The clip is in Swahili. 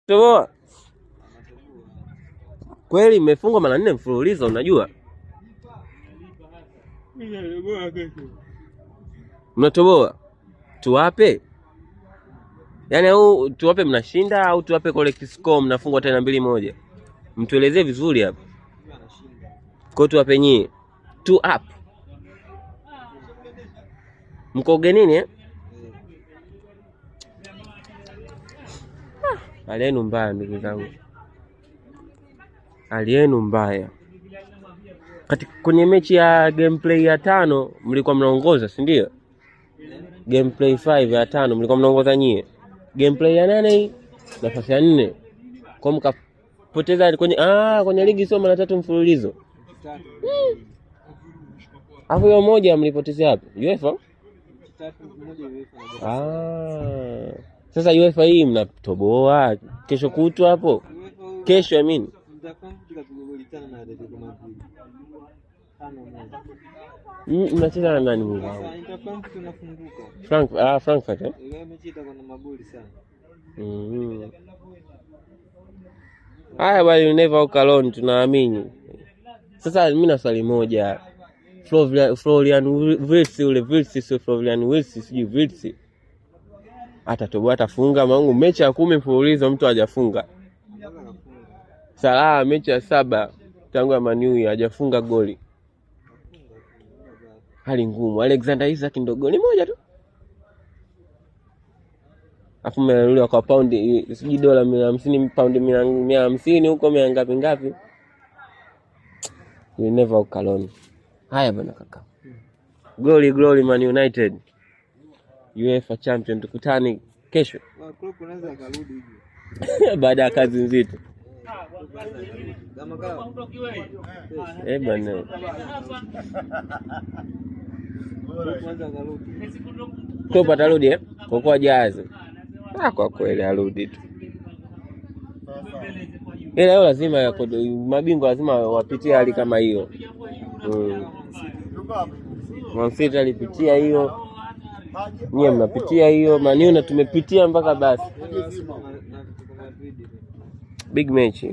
Toboa. Kweli mmefungwa mara 4 mfululizo unajua? Mnatoboa. Tuwape? Yaani au tuwape mnashinda au tuwape collect score mnafungwa tena 2-1? Mtuelezee vizuri hapa. Kwa tuwape nyie 2 up. Mko ugenini Hali yenu mbaya ndugu zangu. Hali yenu mbaya. Kwenye mechi ya gameplay ya 5 mlikuwa mnaongoza, si ndio? Gameplay 5 ya 5 mlikuwa mnaongoza nyie. Gameplay ya 8 hii nafasi ya 4. Kwa mkapoteza kwenye ligi sio mara 3 mfululizo. Hapo hiyo moja mlipotezea wapi? UEFA? Sasa UEFA hii mnatoboa kesho kutwa hapo. Kesho mnacheza na nani Mungu wangu? Frankfurt mechi itakuwa na magoli sana. Haya bali never walk alone tunaamini. Sasa mimi na swali moja. Florian Wirtz ule Wirtz sio Florian Wirtz sijui Wirtz. Atatoboa atafunga mangu mechi ya 10 mfululizo mtu hajafunga. Salah mechi ya 7 tangu ya Man U hajafunga goli. Hali ngumu. Alexander Isak ndo goli moja tu. Afu mmenunuliwa kwa paundi sijui dola 150 paundi 150 huko ngapi. You never walk alone. Haya bwana kaka. Glory Man United. UEFA champion tukutane kesho. Klopp anaweza akarudi hivi. Baada ya kazi nzito. Bwana. Klopp atarudi kwa jazi. Kwa kweli arudi tu. Ila leo lazima mabingwa lazima wapitie hali kama hiyo. Man City alipitia hiyo. Nyie mnapitia hiyo, Man U na tumepitia mpaka basi. Big match.